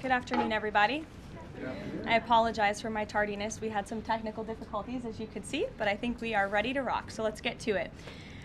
Good afternoon, everybody. I apologize for my tardiness. We had some technical difficulties, as you could see, but I think we are ready to rock, so let's get to it.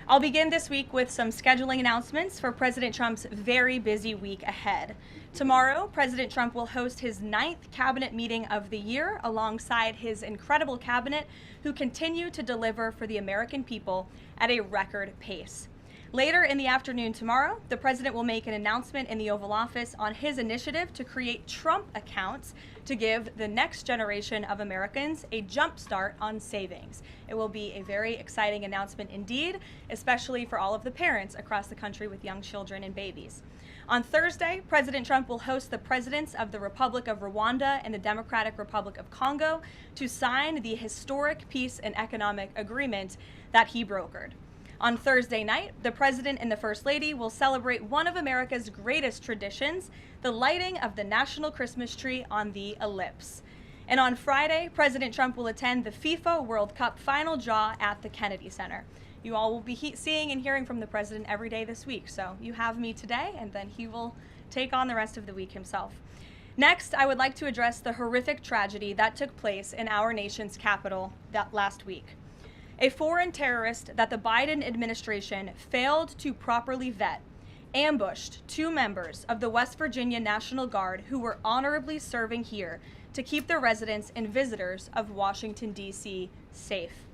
I'll begin this week with some scheduling announcements for President Trump's very busy week ahead. Tomorrow, President Trump will host his 9th cabinet meeting of the year alongside his incredible cabinet, who continue to deliver for the American people at a record pace. Later in the afternoon tomorrow, the president will make an announcement in the Oval Office on his initiative to create Trump accounts to give the next generation of Americans a jump start on savings. It will be a very exciting announcement indeed, especially for all of the parents across the country with young children and babies. On Thursday, President Trump will host the presidents of the Republic of Rwanda and the Democratic Republic of Congo to sign the historic peace and economic agreement that he brokered. On Thursday night, the President and the First Lady will celebrate one of America's greatest traditions, the lighting of the National Christmas Tree on the Ellipse. And on Friday, President Trump will attend the FIFA World Cup final draw at the Kennedy Center. You all will be seeing and hearing from the President every day this week, so you have me today, and then he will take on the rest of the week himself. Next, I would like to address the horrific tragedy that took place in our nation's capital that last week. A foreign terrorist that the Biden administration failed to properly vet ambushed 2 members of the West Virginia National Guard who were honorably serving here to keep the residents and visitors of Washington, D.C. safe.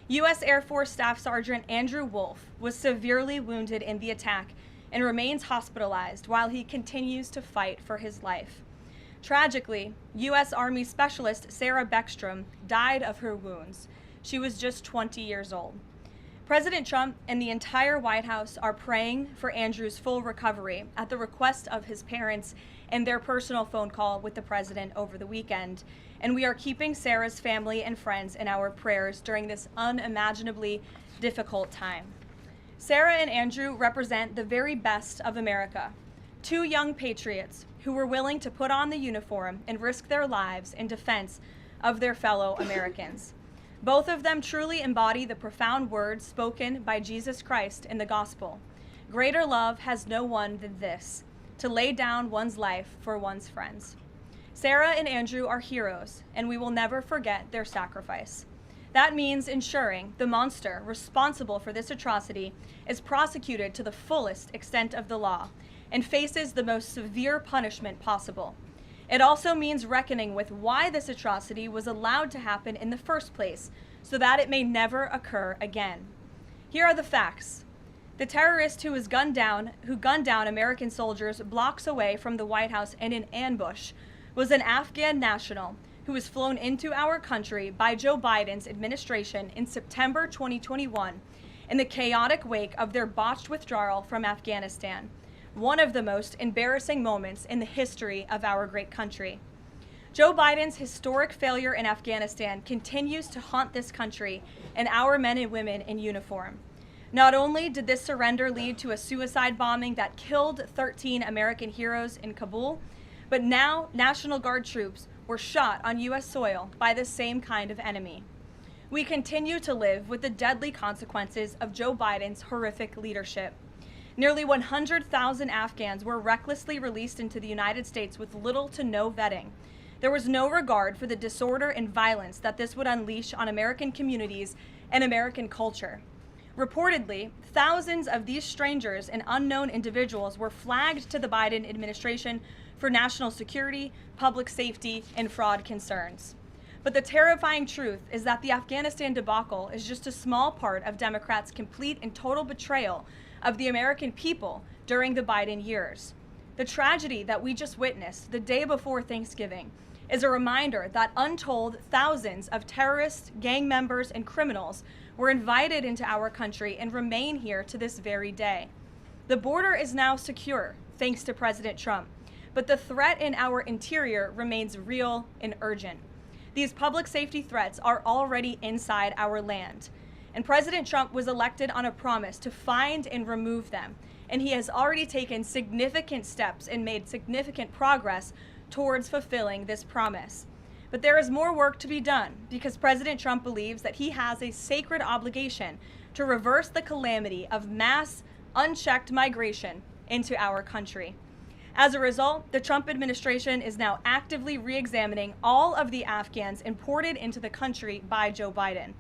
U.S. Air Force Staff Sergeant Andrew Wolf was severely wounded in the attack and remains hospitalized while he continues to fight for his life. Tragically, U.S. Army Specialist Sarah Beckstrom died of her wounds. She was just 20 years old. President Trump and the entire White House are praying for Andrew's full recovery at the request of his parents and their personal phone call with the president over the weekend. And we are keeping Sarah's family and friends in our prayers during this unimaginably difficult time. Sarah and Andrew represent the very best of America, 2 young patriots who were willing to put on the uniform and risk their lives in defense of their fellow Americans. Both of them truly embody the profound words spoken by Jesus Christ in the gospel. Greater love has no one than this, to lay down one's life for one's friends. Sarah and Andrew are heroes, and we will never forget their sacrifice. That means ensuring the monster responsible for this atrocity is prosecuted to the fullest extent of the law and faces the most severe punishment possible. It also means reckoning with why this atrocity was allowed to happen in the first place, so that it may never occur again. Here are the facts. The terrorist who gunned down American soldiers blocks away from the White House in an ambush was an Afghan national who was flown into our country by Joe Biden's administration in September 2021 in the chaotic wake of their botched withdrawal from Afghanistan. One of the most embarrassing moments in the history of our great country. Joe Biden's historic failure in Afghanistan continues to haunt this country and our men and women in uniform. Not only did this surrender lead to a suicide bombing that killed 13 American heroes in Kabul, but now National Guard troops were shot on U.S. soil by the same kind of enemy. We continue to live with the deadly consequences of Joe Biden's horrific leadership. Nearly 100,000 Afghans were recklessly released into the United States with little to no vetting. There was no regard for the disorder and violence that this would unleash on American communities and American culture. Reportedly, thousands of these strangers and unknown individuals were flagged to the Biden administration for national security, public safety, and fraud concerns. But the terrifying truth is that the Afghanistan debacle is just a small part of Democrats' complete and total betrayal of the American people during the Biden years. The tragedy that we just witnessed the day before Thanksgiving is a reminder that untold thousands of terrorists, gang members, and criminals were invited into our country and remain here to this very day. The border is now secure, thanks to President Trump, but the threat in our interior remains real and urgent. These public safety threats are already inside our land. And President Trump was elected on a promise to find and remove them. And he has already taken significant steps and made significant progress towards fulfilling this promise. But there is more work to be done because President Trump believes that he has a sacred obligation to reverse the calamity of mass, unchecked migration into our country. As a result, the Trump administration is now actively re-examining all of the Afghans imported into the country by Joe Biden.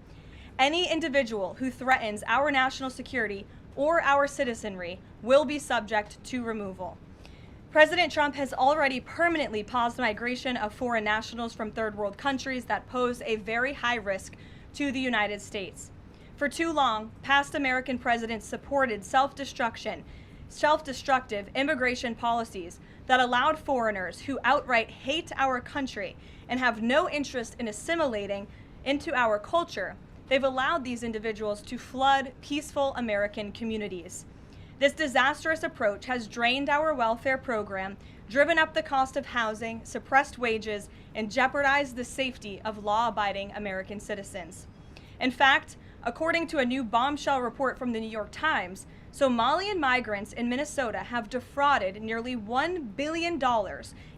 Any individual who threatens our national security or our citizenry will be subject to removal. President Trump has already permanently paused migration of foreign nationals from third world countries that pose a very high risk to the United States. For too long, past American presidents supported self-destructive immigration policies that allowed foreigners who outright hate our country and have no interest in assimilating into our culture. They've allowed these individuals to flood peaceful American communities. This disastrous approach has drained our welfare program, driven up the cost of housing, suppressed wages, and jeopardized the safety of law-abiding American citizens. In fact, according to a new bombshell report from the New York Times, Somalian migrants in Minnesota have defrauded nearly $1 billion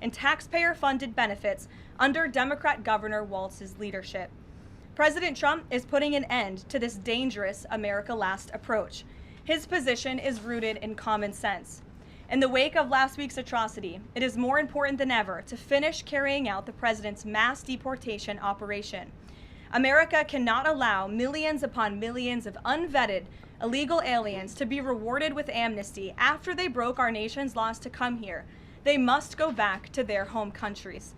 in taxpayer-funded benefits under Democrat Governor Walz's leadership. President Trump is putting an end to this dangerous America Last approach. His position is rooted in common sense. In the wake of last week's atrocity, it is more important than ever to finish carrying out the president's mass deportation operation. America cannot allow millions upon millions of unvetted illegal aliens to be rewarded with amnesty after they broke our nation's laws to come here. They must go back to their home countries.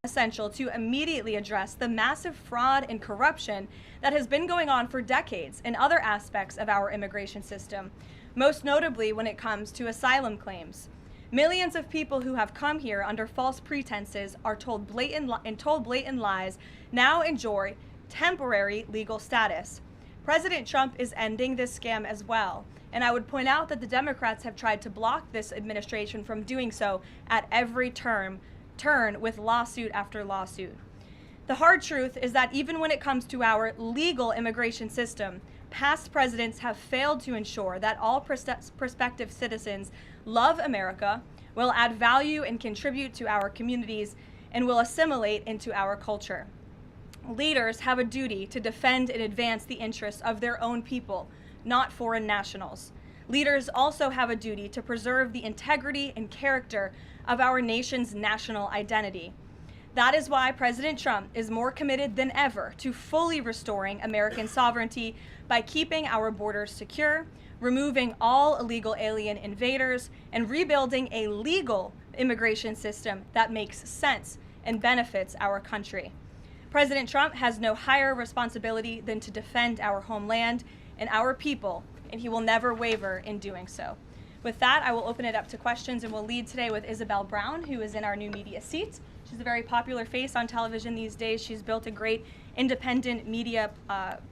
Essential to immediately address the massive fraud and corruption that has been going on for decades in other aspects of our immigration system, most notably when it comes to asylum claims. Millions of people who have come here under false pretenses are told blatant lies now enjoy temporary legal status. President Trump is ending this scam as well, and I would point out that the Democrats have tried to block this administration from doing so at every turn with lawsuit after lawsuit. The hard truth is that even when it comes to our legal immigration system, past presidents have failed to ensure that all prospective citizens love America, will add value and contribute to our communities, and will assimilate into our culture. Leaders have a duty to defend and advance the interests of their own people, not foreign nationals. Leaders also have a duty to preserve the integrity and character of our nation's national identity. That is why President Trump is more committed than ever to fully restoring American sovereignty by keeping our borders secure, removing all illegal alien invaders, and rebuilding a legal immigration system that makes sense and benefits our country. President Trump has no higher responsibility than to defend our homeland and our people, and he will never waver in doing so. With that, I will open it up to questions, and we'll lead today with Isabel Brown, who is in our new media seat. She's a very popular face on television these days. She's built a great independent media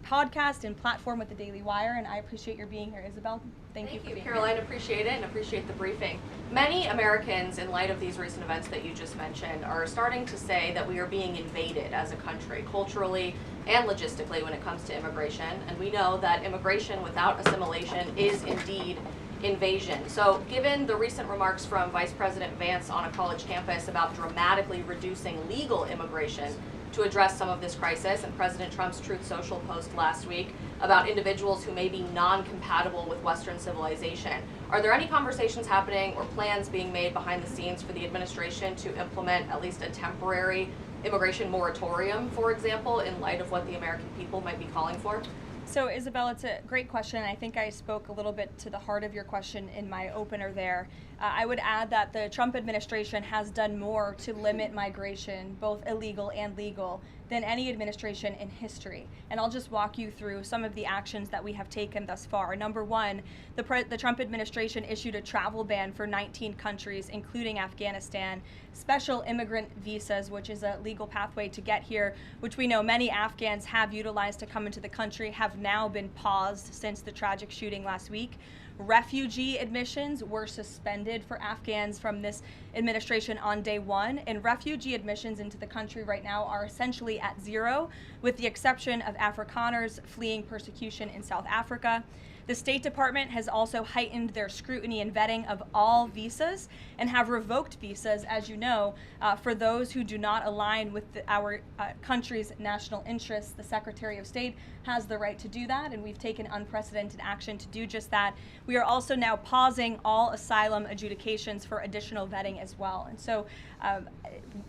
podcast and platform with the Daily Wire, and I appreciate your being here, Isabel. Thank you for being Karoline, appreciate it and appreciate the briefing. Many Americans, in light of these recent events that you just mentioned, are starting to say that we are being invaded as a country, culturally and logistically, when it comes to immigration. And we know that immigration without assimilation is indeed invasion. So given the recent remarks from Vice President Vance on a college campus about dramatically reducing legal immigration to address some of this crisis, and President Trump's Truth Social post last week about individuals who may be non-compatible with Western civilization, are there any conversations happening or plans being made behind the scenes for the administration to implement at least a temporary immigration moratorium, for example, in light of what the American people might be calling for? So, Isabel, it's a great question. I think I spoke a little bit to the heart of your question in my opener there. I would add that the Trump administration has done more to limit migration, both illegal and legal, than any administration in history. And I'll just walk you through some of the actions that we have taken thus far. Number one, the Trump administration issued a travel ban for 19 countries, including Afghanistan, special immigrant visas, which is a legal pathway to get here, which we know many Afghans have utilized to come into the country, have now been paused since the tragic shooting last week. Refugee admissions were suspended for Afghans from this administration on day one, and refugee admissions into the country right now are essentially at zero, with the exception of Afrikaners fleeing persecution in South Africa. The State Department has also heightened their scrutiny and vetting of all visas and have revoked visas, as you know, for those who do not align with our country's national interests. The Secretary of State has the right to do that, and we've taken unprecedented action to do just that. We are also now pausing all asylum adjudications for additional vetting as well. And so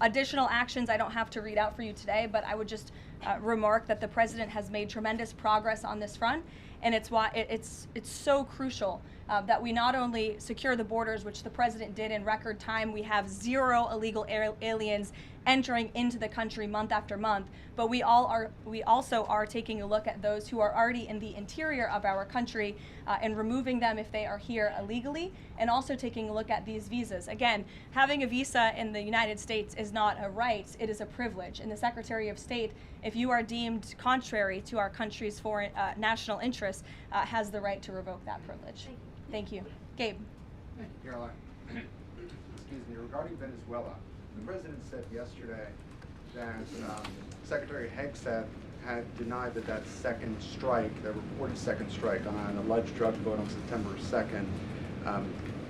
additional actions I don't have to read out for you today, but I would just remark that the president has made tremendous progress on this front, and it's why it's so crucial that we not only secure the borders, which the president did in record time. We have 0 illegal aliens entering into the country month after month, but we also are taking a look at those who are already in the interior of our country and removing them if they are here illegally, and also taking a look at these visas. Again, having a visa in the United States is not a right, it is a privilege. And the Secretary of State, if you are deemed contrary to our country's foreign national interests, has the right to revoke that privilege. Thank you. Gabe. Thank you, Caroline. Excuse me. Regarding Venezuela, the president said yesterday that Secretary Hegseth had denied that second strike, that reported second strike on an alleged drug vote on September 2nd.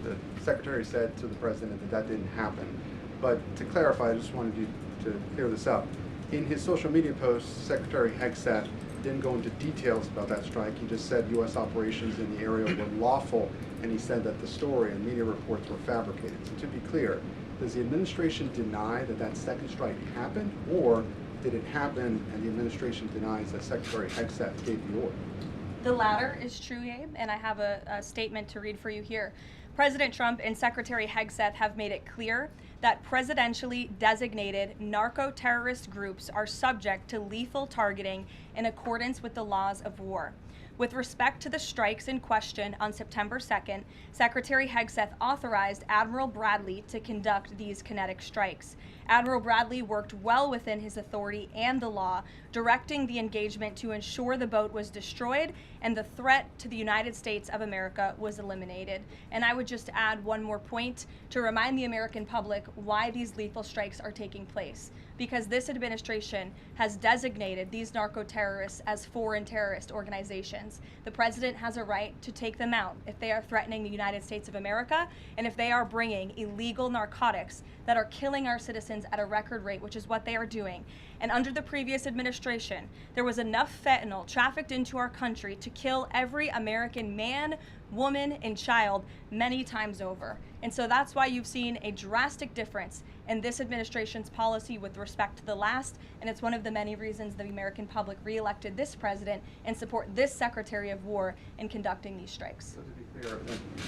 The secretary said to the president that didn't happen. But to clarify, I just wanted you to clear this up. In his social media post, Secretary Hegseth didn't go into details about that strike. He just said U.S. operations in the area were lawful, and he said that the story and media reports were fabricated. So to be clear, does the administration deny that second strike happened, or did it happen and the administration denies that Secretary Hegseth gave the order? The latter is true, Gabe, and I have a statement to read for you here. President Trump and Secretary Hegseth have made it clear that presidentially designated narco-terrorist groups are subject to lethal targeting in accordance with the laws of war. With respect to the strikes in question on September 2nd, Secretary Hegseth authorized Admiral Bradley to conduct these kinetic strikes. Admiral Bradley worked well within his authority and the law, directing the engagement to ensure the boat was destroyed and the threat to the United States of America was eliminated. And I would just add one more point to remind the American public why these lethal strikes are taking place. Because this administration has designated these narco-terrorists as foreign terrorist organizations. The president has a right to take them out if they are threatening the United States of America and if they are bringing illegal narcotics that are killing our citizens at a record rate, which is what they are doing. And under the previous administration, there was enough fentanyl trafficked into our country to kill every American man, woman, and child many times over. And so that's why you've seen a drastic difference in this administration's policy with respect to the last, and it's one of the many reasons the American public reelected this president and support this Secretary of War in conducting these strikes. So to be clear,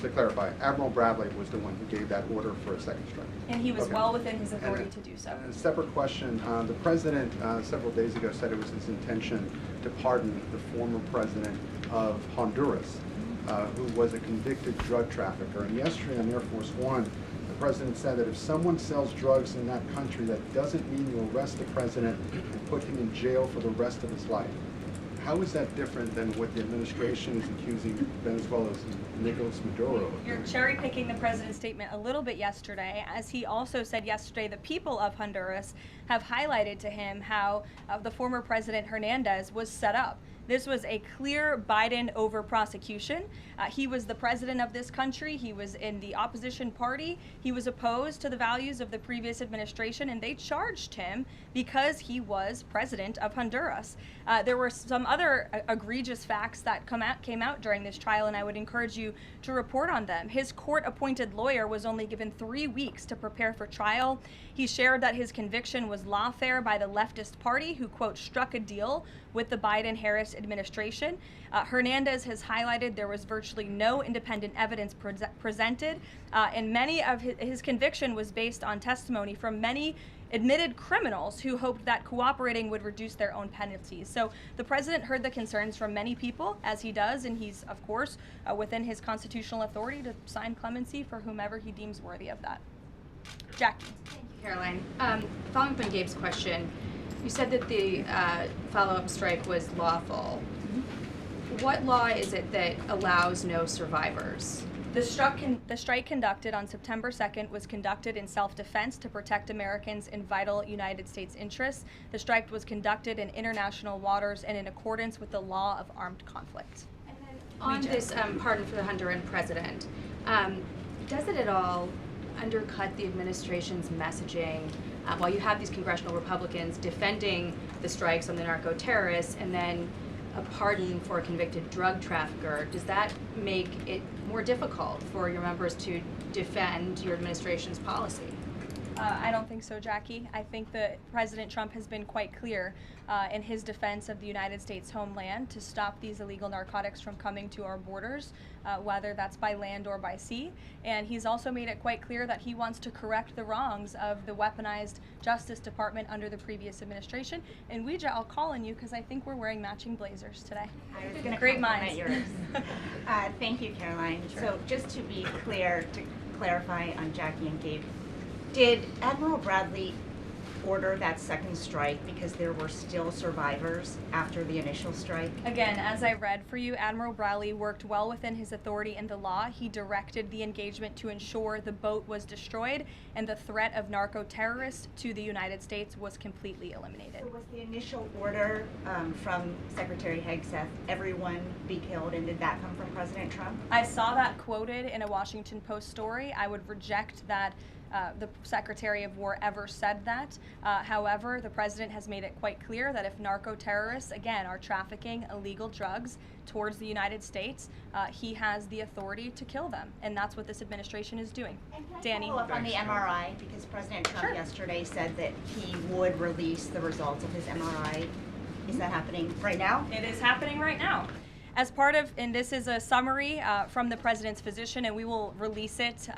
to clarify, Admiral Bradley was the one who gave that order for a second strike. And he was okay. well within his authority to do so. And a separate question, the president several days ago said it was his intention to pardon the former president of Honduras, who was a convicted drug trafficker. And yesterday on Air Force One, the president said that if someone sells drugs in that country, that doesn't mean you arrest the president and put him in jail for the rest of his life. How is that different than what the administration is accusing Venezuela's Nicolas Maduro of? You're cherry picking the president's statement a little bit yesterday, as he also said yesterday the people of Honduras have highlighted to him how the former president Hernandez was set up. This was a clear Biden over prosecution. He was the president of this country. He was in the opposition party. He was opposed to the values of the previous administration, and they charged him because he was president of Honduras. There were some other egregious facts that came out during this trial, and I would encourage you to report on them. His court-appointed lawyer was only given 3 weeks to prepare for trial. He shared that his conviction was lawfare by the leftist party, who, quote, struck a deal with the Biden-Harris administration. Hernandez has highlighted there was virtually no independent evidence presented, and many of his conviction was based on testimony from many admitted criminals who hoped that cooperating would reduce their own penalties. So the president heard the concerns from many people, as he does, and he's, of course, within his constitutional authority to sign clemency for whomever he deems worthy of that. Jackie. Thank you, Caroline. Following up on Gabe's question, you said that the follow-up strike was lawful. What law is it that allows no survivors? The strike conducted on September 2nd was conducted in self-defense to protect Americans in vital United States interests. The strike was conducted in international waters and in accordance with the law of armed conflict. And then On this pardon for the Honduran president, does it at all undercut the administration's messaging while you have these congressional Republicans defending the strikes on the narco-terrorists and then a pardon for a convicted drug trafficker? Does that make it more difficult for your members to defend your administration's policy? I don't think so, Jackie. I think that President Trump has been quite clear in his defense of the United States homeland to stop these illegal narcotics from coming to our borders, whether that's by land or by sea. And he's also made it quite clear that he wants to correct the wrongs of the weaponized Justice Department under the previous administration. And Ouija, I'll call on you because I think we're wearing matching blazers today. I was going to Great compliment minds. yours. Thank you, Caroline. Sure. So just to be clear, to clarify on Jackie and Gabe, did Admiral Bradley order that second strike because there were still survivors after the initial strike? Again, as I read for you, Admiral Bradley worked well within his authority in the law. He directed the engagement to ensure the boat was destroyed and the threat of narco-terrorists to the United States was completely eliminated. So was the initial order from Secretary Hegseth, everyone be killed, and did that come from President Trump? I saw that quoted in a Washington Post story. I would reject that the Secretary of War ever said that. However, the President has made it quite clear that if narco-terrorists, again, are trafficking illegal drugs towards the United States, he has the authority to kill them. And that's what this administration is doing. And can I Danny? follow up on the MRI? Because President Trump Sure. yesterday said that he would release the results of his MRI. Is that happening right now? It is happening right now. As part of, and this is a summary from the President's physician, and we will release it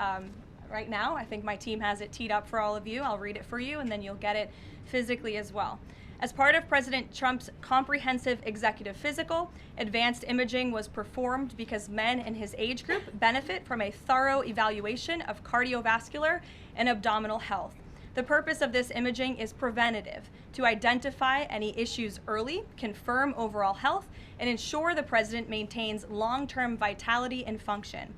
right now. I think my team has it teed up for all of you. I'll read it for you, and then you'll get it physically as well. As part of President Trump's comprehensive executive physical, advanced imaging was performed because men in his age group benefit from a thorough evaluation of cardiovascular and abdominal health. The purpose of this imaging is preventative, to identify any issues early, confirm overall health, and ensure the president maintains long-term vitality and function.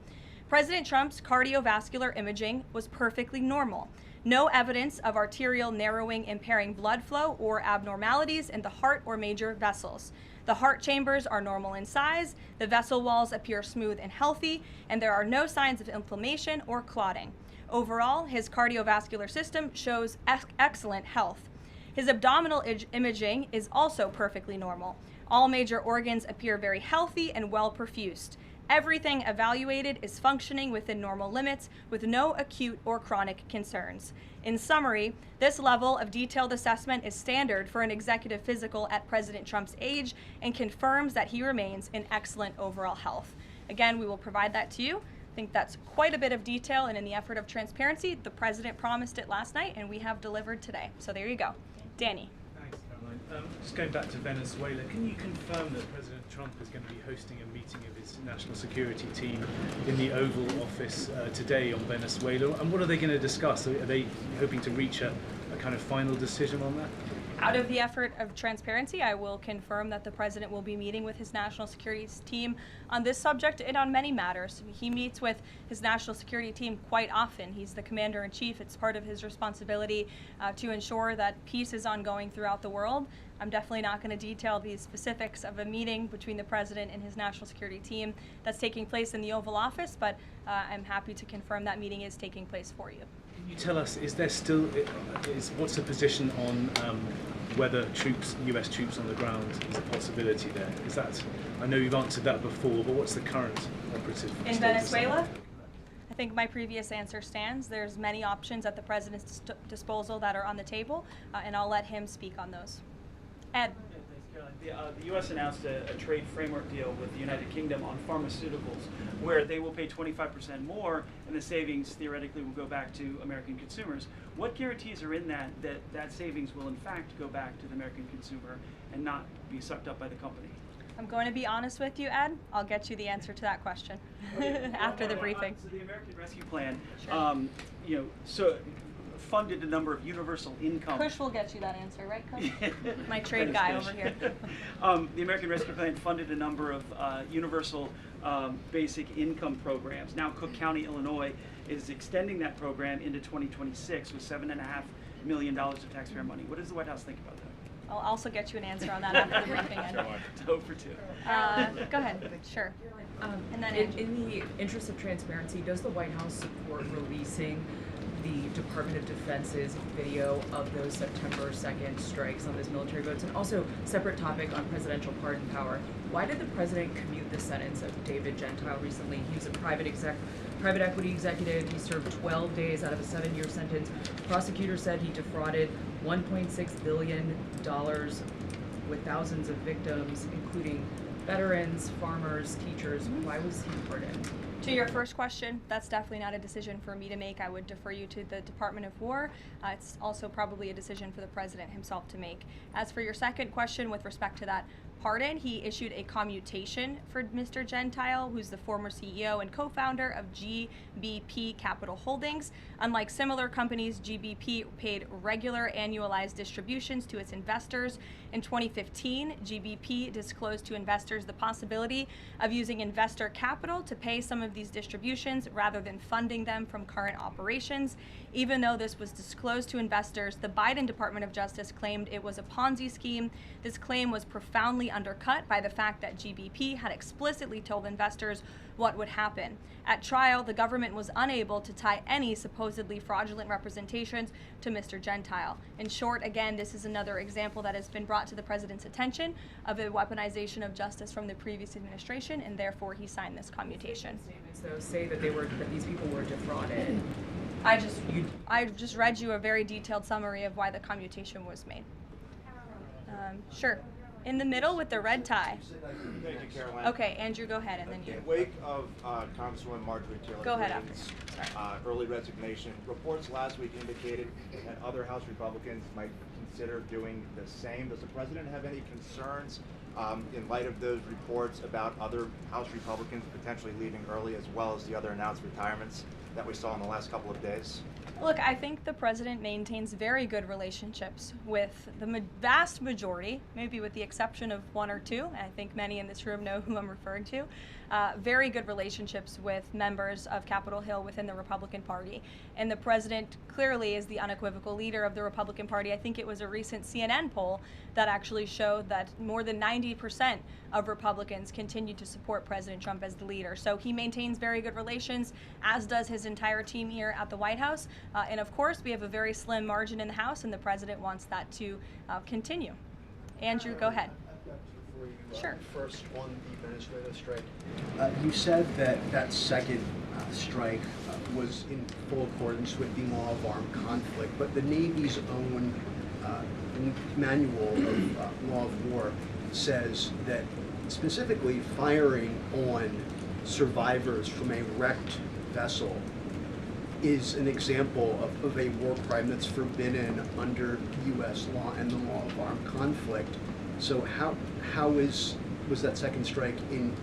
President Trump's cardiovascular imaging was perfectly normal. No evidence of arterial narrowing impairing blood flow or abnormalities in the heart or major vessels. The heart chambers are normal in size, the vessel walls appear smooth and healthy, and there are no signs of inflammation or clotting. Overall, his cardiovascular system shows excellent health. His abdominal imaging is also perfectly normal. All major organs appear very healthy and well perfused. Everything evaluated is functioning within normal limits with no acute or chronic concerns. In summary, this level of detailed assessment is standard for an executive physical at President Trump's age and confirms that he remains in excellent overall health. Again, we will provide that to you. I think that's quite a bit of detail, and in the effort of transparency, the President promised it last night, and we have delivered today. So there you go. Danny. Thanks, Caroline. Just going back to Venezuela, can you confirm that President Trump is going to be hosting a meeting of his national security team in the Oval Office today on Venezuela? And what are they going to discuss? Are they hoping to reach a kind of final decision on that? Out of the effort of transparency, I will confirm that the President will be meeting with his national security team on this subject and on many matters. He meets with his national security team quite often. He's the commander-in-chief. It's part of his responsibility to ensure that peace is ongoing throughout the world. I'm definitely not going to detail the specifics of a meeting between the President and his national security team that's taking place in the Oval Office, but I'm happy to confirm that meeting is taking place for you. Can you tell us, what's the position on whether US troops on the ground is a possibility there? Is that, I know you've answered that before, but what's the current operative In status? Venezuela? I think my previous answer stands. There's many options at the President's disposal that are on the table, and I'll let him speak on those. Ed. Thanks, Caroline. The U.S. announced a trade framework deal with the United Kingdom on pharmaceuticals, where they will pay 25% more, and the savings theoretically will go back to American consumers. What guarantees are in that savings will in fact go back to the American consumer and not be sucked up by the company? I'm going to be honest with you, Ed. I'll get you the answer to that question after the briefing. So the American Rescue Plan, Sure. funded a number of universal income. Kush will get you that answer, right, Kush? My trade guy over here. The American Rescue Plan funded a number of universal basic income programs. Now Cook County, Illinois is extending that program into 2026 with $7.5 million of taxpayer money. What does the White House think about that? I'll also get you an answer on that after the briefing. Ed. 0 for 2. Go ahead. Sure. And then in the interest of transparency, does the White House support releasing the Department of Defense's video of those September 2nd strikes on those military boats? And also, separate topic on presidential pardon power. Why did the president commute the sentence of David Gentile recently? He was a private equity executive. He served 12 days out of a 7-year sentence. Prosecutors said he defrauded $1.6 billion with thousands of victims, including veterans, farmers, teachers. Why was he pardoned? To your first question, that's definitely not a decision for me to make. I would defer you to the Department of War. It's also probably a decision for the president himself to make. As for your second question with respect to that pardon, he issued a commutation for Mr. Gentile, who's the former CEO and co-founder of GBP Capital Holdings. Unlike similar companies, GBP paid regular annualized distributions to its investors. In 2015, GBP disclosed to investors the possibility of using investor capital to pay some of these distributions rather than funding them from current operations. Even though this was disclosed to investors, the Biden Department of Justice claimed it was a Ponzi scheme. This claim was profoundly undercut by the fact that GBP had explicitly told investors what would happen. At trial, the government was unable to tie any supposedly fraudulent representations to Mr. Gentile. In short, again, this is another example that has been brought to the president's attention of a weaponization of justice from the previous administration, and therefore he signed this commutation. Statements, though, say that these people were defrauded. I just read you a very detailed summary of why the commutation was made. Sure. In the middle with the red tie. Thank you, Caroline. Okay, Andrew, go ahead, and then you. In wake of Congresswoman Marjorie Taylor Go ahead Greene's after. early resignation, reports last week indicated that other House Republicans might consider doing the same. Does the president have any concerns in light of those reports about other House Republicans potentially leaving early, as well as the other announced retirements that we saw in the last couple of days? Look, I think the president maintains very good relationships with the vast majority, maybe with the exception of one or two. I think many in this room know who I'm referring to. Very good relationships with members of Capitol Hill within the Republican Party. And the president clearly is the unequivocal leader of the Republican Party. I think it was a recent CNN poll that actually showed that more than 90% of Republicans continue to support President Trump as the leader. So he maintains very good relations, as does his entire team here at the White House. And of course, we have a very slim margin in the House, and the president wants that to continue. Andrew, go ahead. I've got two for you. Sure. First, on the Venezuela strike. You said that second strike was in full accordance with the law of armed conflict, but the Navy's own manual of law of war says that specifically firing on survivors from a wrecked vessel is an example of a war crime that's forbidden under U.S. law and the law of armed conflict. So was that second strike in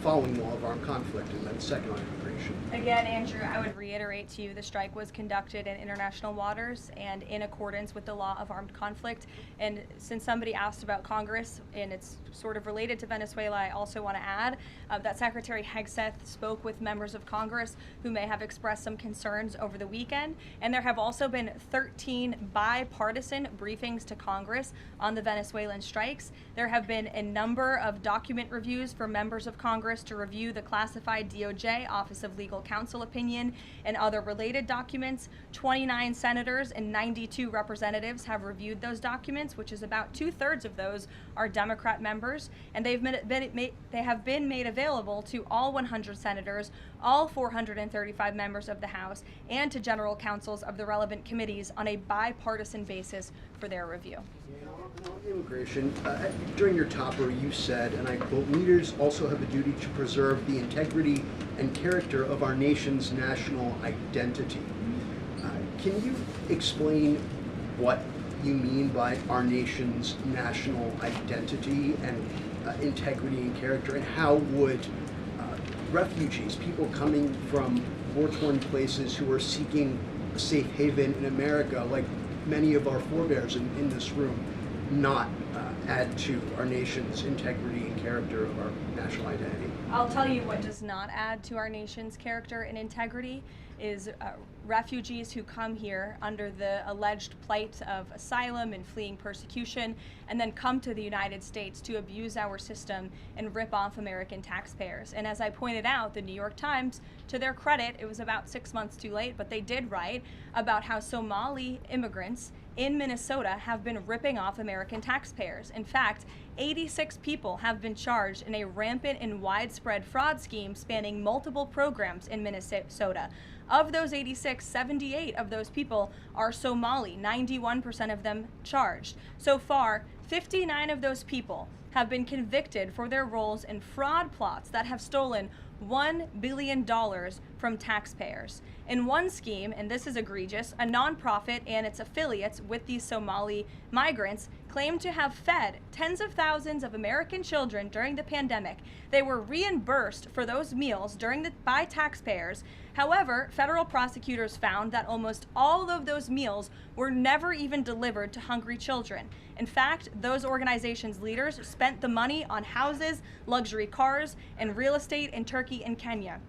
following law of armed conflict, and then second on immigration? Again, Andrew, I would reiterate to you the strike was conducted in international waters and in accordance with the law of armed conflict. And since somebody asked about Congress, and it's sort of related to Venezuela, I also want to add that Secretary Hegseth spoke with members of Congress who may have expressed some concerns over the weekend. And there have also been 13 bipartisan briefings to Congress on the Venezuelan strikes. There have been a number of document reviews for members of Congress to review the classified DOJ Office of Legal Counsel opinion and other related documents. 29 senators and 92 representatives have reviewed those documents, which is about 2/3 of those are Democrat members, and they have been made available to all 100 senators, all 435 members of the House, and to general counsels of the relevant committees on a bipartisan basis for their review. On immigration, during your topper you said, and I quote, "Leaders also have a duty to preserve the integrity and character of our nation's national identity." Can you explain what you mean by our nation's national identity and integrity and character, and how would refugees, people coming from war-torn places who are seeking a safe haven in America, like many of our forebears in this room, not add to our nation's integrity and character of our national identity? I'll tell you what does not add to our nation's character and integrity is refugees who come here under the alleged plight of asylum and fleeing persecution, and then come to the United States to abuse our system and rip off American taxpayers. And as I pointed out, the New York Times, to their credit, it was about 6 months too late, but they did write about how Somali immigrants in Minnesota have been ripping off American taxpayers. In fact, 86 people have been charged in a rampant and widespread fraud scheme spanning multiple programs in Minnesota. Of those 86, 78 of those people are Somali, 91% of them charged. So far, 59 of those people have been convicted for their roles in fraud plots that have stolen $1 billion from taxpayers. In one scheme, and this is egregious, a nonprofit and its affiliates with these Somali migrants claimed to have fed tens of thousands of American children during the pandemic. They were reimbursed for those meals by taxpayers. However, federal prosecutors found that almost all of those meals were never even delivered to hungry children. In fact, those organizations' leaders spent the money on houses, luxury cars, and real estate in Turkey and Kenya.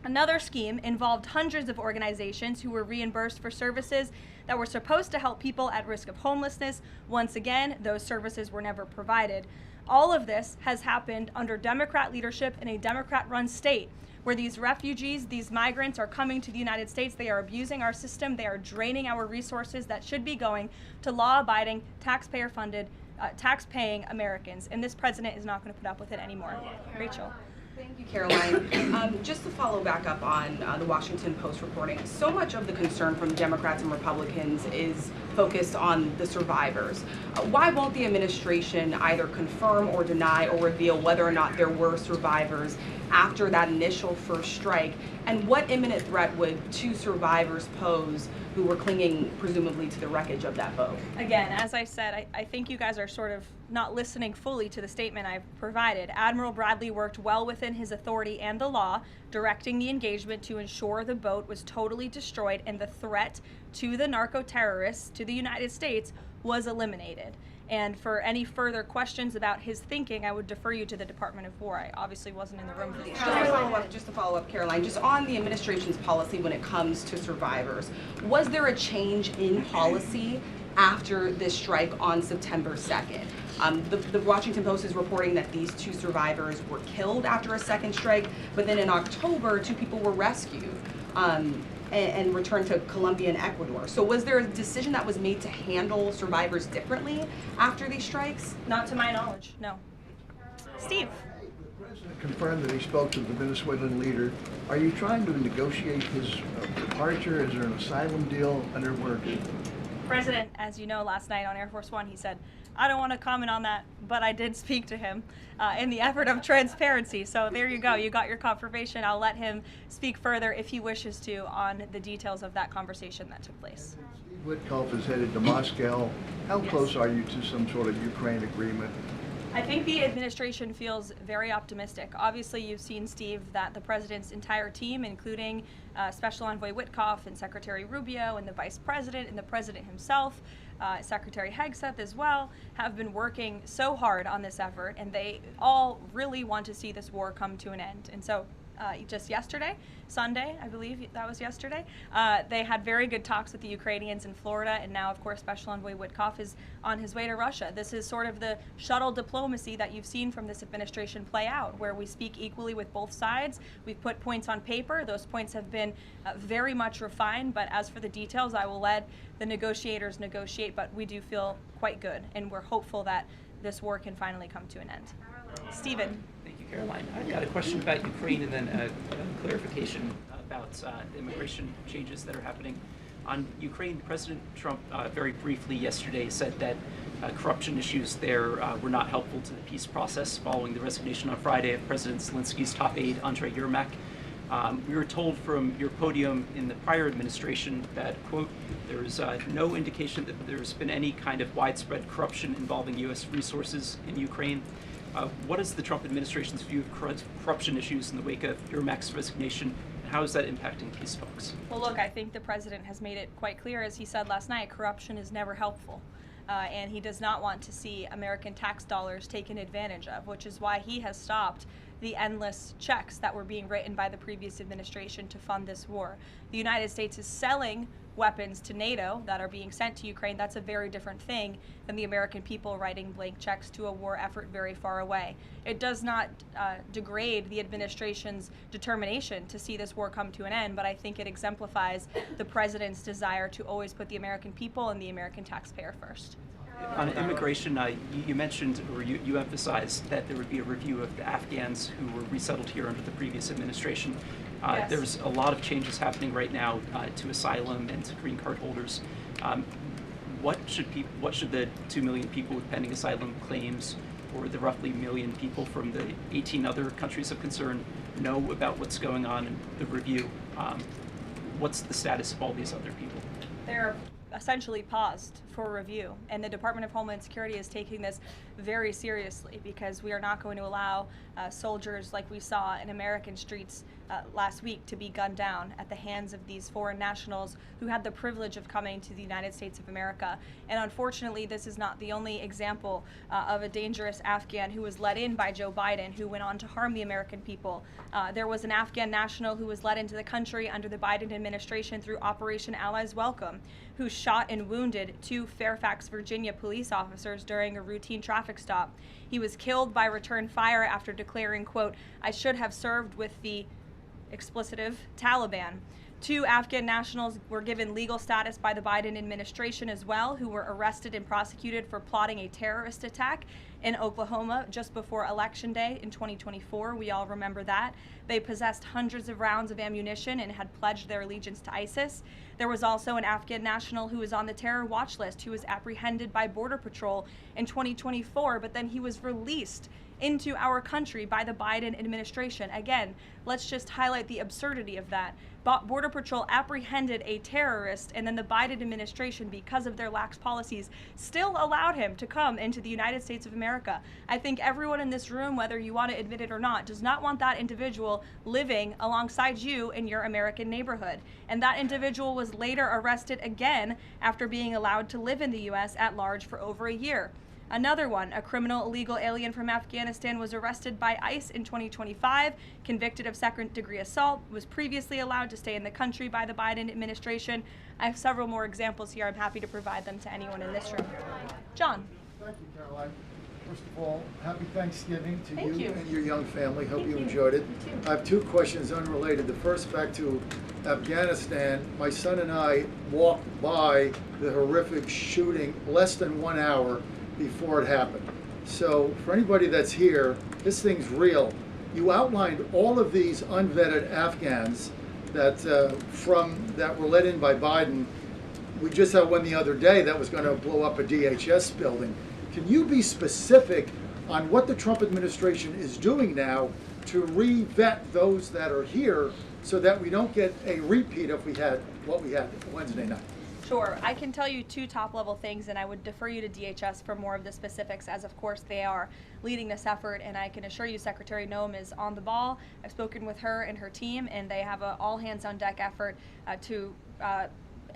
Another scheme involved hundreds of organizations who were reimbursed for services that were supposed to help people at risk of homelessness. Once again, those services were never provided. All of this has happened under Democrat leadership in a Democrat-run state, where these refugees, these migrants are coming to the United States. They are abusing our system. They are draining our resources that should be going to law-abiding, taxpayer-funded, tax-paying Americans. And this president is not going to put up with it anymore. Rachel. Thank you, Karoline. Just to follow back up on the Washington Post reporting, so much of the concern from Democrats and Republicans is focused on the survivors. Why won't the administration either confirm or deny or reveal whether or not there were survivors after that initial first strike? And what imminent threat would two survivors pose who were clinging presumably to the wreckage of that boat? Again, as I said, I think you guys are sort of not listening fully to the statement I've provided. Admiral Bradley worked well within his authority and the law, directing the engagement to ensure the boat was totally destroyed and the threat to the narco-terrorists to the United States was eliminated. And for any further questions about his thinking, I would defer you to the Department of War. I obviously wasn't in the room for these. Just to follow up, Caroline, just on the administration's policy when it comes to survivors, was there a change in policy after this strike on September 2nd? The Washington Post is reporting that these two survivors were killed after a second strike, but then in October, two people were rescued and returned to Colombia and Ecuador. So was there a decision that was made to handle survivors differently after these strikes? Not to my knowledge, no. Steve. The president confirmed that he spoke to the Venezuelan leader. Are you trying to negotiate his departure? Is there an asylum deal under work? President, as you know, last night on Air Force One, he said, I don't want to comment on that, but I did speak to him in the effort of transparency. So there you go. You got your confirmation. I'll let him speak further if he wishes to on the details of that conversation that took place. Steve Witkoff is headed to Moscow. How close are you to some sort of Ukraine agreement? I think the administration feels very optimistic. Obviously, you've seen, Steve, that the president's entire team, including Special Envoy Witkoff and Secretary Rubio and the Vice President and the President himself, Secretary Hegseth as well, have been working so hard on this effort, and they all really want to see this war come to an end. And so just yesterday, Sunday, I believe that was yesterday, they had very good talks with the Ukrainians in Florida, and now, of course, Special Envoy Witkoff is on his way to Russia. This is sort of the shuttle diplomacy that you've seen from this administration play out, where we speak equally with both sides. We've put points on paper. Those points have been very much refined, but as for the details, I will let the negotiators negotiate, but we do feel quite good, and we're hopeful that this war can finally come to an end. Stephen. Thank you, Caroline. I've got a question about Ukraine and then a clarification about immigration changes that are happening. On Ukraine, President Trump very briefly yesterday said that corruption issues there were not helpful to the peace process following the resignation on Friday of President Zelensky's top aide, Andrei Yermak. We were told from your podium in the prior administration that, quote, there is no indication that there's been any kind of widespread corruption involving U.S. resources in Ukraine. What is the Trump administration's view of corruption issues in the wake of Yermak's resignation, and how is that impacting peace talks? Well, look, I think the president has made it quite clear, as he said last night, corruption is never helpful. And he does not want to see American tax dollars taken advantage of, which is why he has stopped the endless checks that were being written by the previous administration to fund this war. The United States is selling weapons to NATO that are being sent to Ukraine. That's a very different thing than the American people writing blank checks to a war effort very far away. It does not degrade the administration's determination to see this war come to an end, but I think it exemplifies the president's desire to always put the American people and the American taxpayer first. On immigration, you mentioned, or you emphasized that there would be a review of the Afghans who were resettled here under the previous administration. Yes. There's a lot of changes happening right now to asylum and to green card holders. What should the 2 million people with pending asylum claims, or the roughly million people from the 18 other countries of concern, know about what's going on in the review? What's the status of all these other people? They're essentially paused for review, and the Department of Homeland Security is taking this very seriously, because we are not going to allow soldiers like we saw in American streets last week to be gunned down at the hands of these foreign nationals who had the privilege of coming to the United States of America. And unfortunately, this is not the only example of a dangerous Afghan who was let in by Joe Biden, who went on to harm the American people. There was an Afghan national who was let into the country under the Biden administration through Operation Allies Welcome, who shot and wounded 2 Fairfax, Virginia police officers during a routine traffic stop. He was killed by return fire after declaring, quote, "I should have served with the explicitive Taliban." 2 Afghan nationals were given legal status by the Biden administration as well, who were arrested and prosecuted for plotting a terrorist attack in Oklahoma just before Election Day in 2024. We all remember that. They possessed hundreds of rounds of ammunition and had pledged their allegiance to ISIS. There was also an Afghan national who was on the terror watch list who was apprehended by Border Patrol in 2024, but then he was released into our country by the Biden administration. Again, let's just highlight the absurdity of that. Border Patrol apprehended a terrorist, and then the Biden administration, because of their lax policies, still allowed him to come into the United States of America. I think everyone in this room, whether you want to admit it or not, does not want that individual living alongside you in your American neighborhood. And that individual was later arrested again after being allowed to live in the U.S. at large for over a year. Another one, a criminal illegal alien from Afghanistan, was arrested by ICE in 2025, convicted of second-degree assault, was previously allowed to stay in the country by the Biden administration. I have several more examples here. I'm happy to provide them to anyone in this room. John. Thank you, Caroline. First of all, happy Thanksgiving to Thank you. and your young family. Hope Thank you you. enjoyed it. You too. I have 2 questions unrelated. The first, back to Afghanistan. My son and I walked by the horrific shooting less than 1 hour before it happened. So for anybody that's here, this thing's real. You outlined all of these unvetted Afghans that that were let in by Biden. We just had one the other day that was going to blow up a DHS building. Can you be specific on what the Trump administration is doing now to re-vet those that are here so that we don't get a repeat of what we had Wednesday night? Sure. I can tell you 2 top-level things, and I would defer you to DHS for more of the specifics, as of course they are leading this effort, and I can assure you Secretary Noem is on the ball. I've spoken with her and her team, and they have an all-hands-on-deck effort to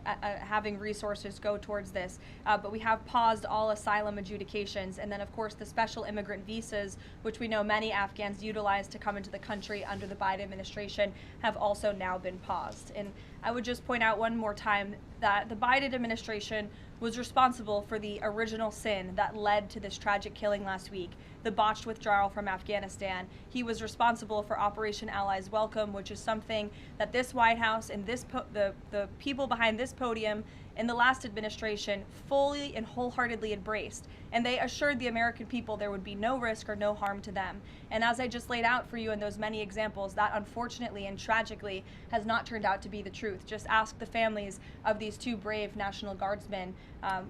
having resources go towards this. But we have paused all asylum adjudications, and then of course the special immigrant visas, which we know many Afghans utilize to come into the country under the Biden administration, have also now been paused. And I would just point out one more time that the Biden administration was responsible for the original sin that led to this tragic killing last week, the botched withdrawal from Afghanistan. He was responsible for Operation Allies Welcome, which is something that this White House and the people behind this podium in the last administration fully and wholeheartedly embraced. And they assured the American people there would be no risk or no harm to them. And as I just laid out for you in those many examples, that unfortunately and tragically has not turned out to be the truth. Just ask the families of these 2 brave National Guardsmen,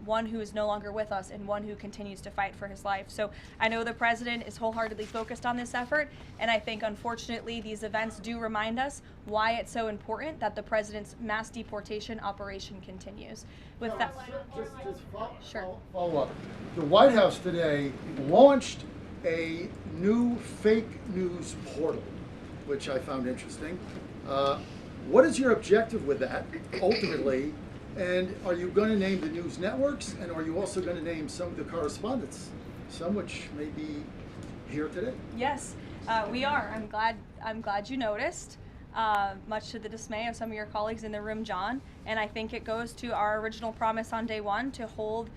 one who is no longer with us and one who continues to fight for his life. So I know the president is wholeheartedly focused on this effort, and I think unfortunately these events do remind us why it's so important that the president's mass deportation operation continues. With that, follow up. The White House today launched a new fake news portal, which I found interesting. What is your objective with that, ultimately? And are you going to name the news networks? And are you also going to name some of the correspondents, some which may be here today? yes. We are. I'm glad you noticed. Much to the dismay of some of your colleagues in the room, John. And I think it goes to our original promise on day one to hold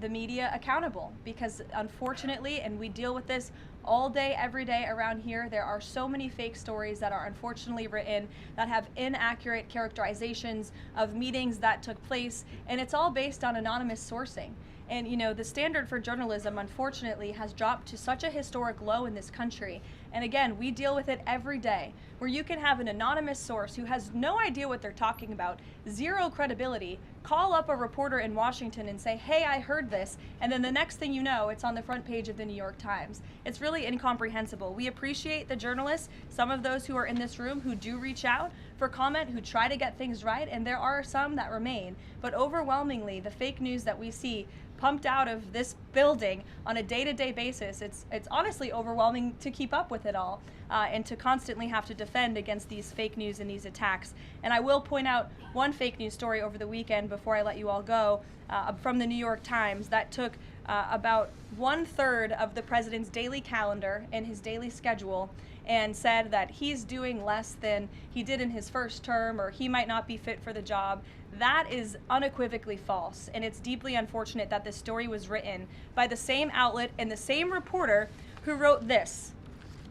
the media accountable, because unfortunately, and we deal with this all day, every day around here, there are so many fake stories that are unfortunately written that have inaccurate characterizations of meetings that took place, and it's all based on anonymous sourcing. And you know, the standard for journalism, unfortunately, has dropped to such a historic low in this country. And again, we deal with it every day, where you can have an anonymous source who has no idea what they're talking about, zero credibility, call up a reporter in Washington and say, hey, I heard this, and then the next thing you know, it's on the front page of the New York Times. It's really incomprehensible. We appreciate the journalists, some of those who are in this room who do reach out for comment, who try to get things right, and there are some that remain. But overwhelmingly, the fake news that we see pumped out of this building on a day-to-day basis, it's honestly overwhelming to keep up with it all, and to constantly have to defend against these fake news and these attacks. And I will point out one fake news story over the weekend before I let you all go, from the New York Times that took about 1/3 of the president's daily calendar and his daily schedule and said that he's doing less than he did in his first term, or he might not be fit for the job. That is unequivocally false, and it's deeply unfortunate that this story was written by the same outlet and the same reporter who wrote this: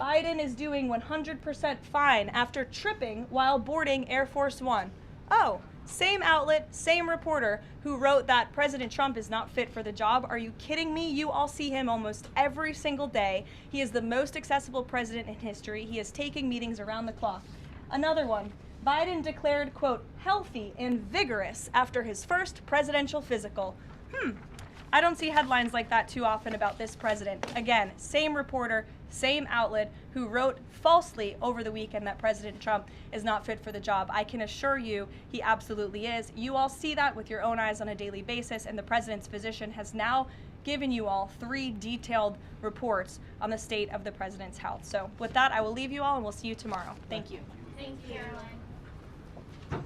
Biden is doing 100% fine after tripping while boarding Air Force One. Oh, same outlet, same reporter who wrote that President Trump is not fit for the job. Are you kidding me? You all see him almost every single day. He is the most accessible president in history. He is taking meetings around the clock. Another one. Biden declared, quote, healthy and vigorous after his first presidential physical. I don't see headlines like that too often about this president. Again, same reporter, same outlet who wrote falsely over the weekend that President Trump is not fit for the job. I can assure you he absolutely is. You all see that with your own eyes on a daily basis, and the president's physician has now given you all 3 detailed reports on the state of the president's health. So with that, I will leave you all and we'll see you tomorrow. Thank you. Thank you, Caroline.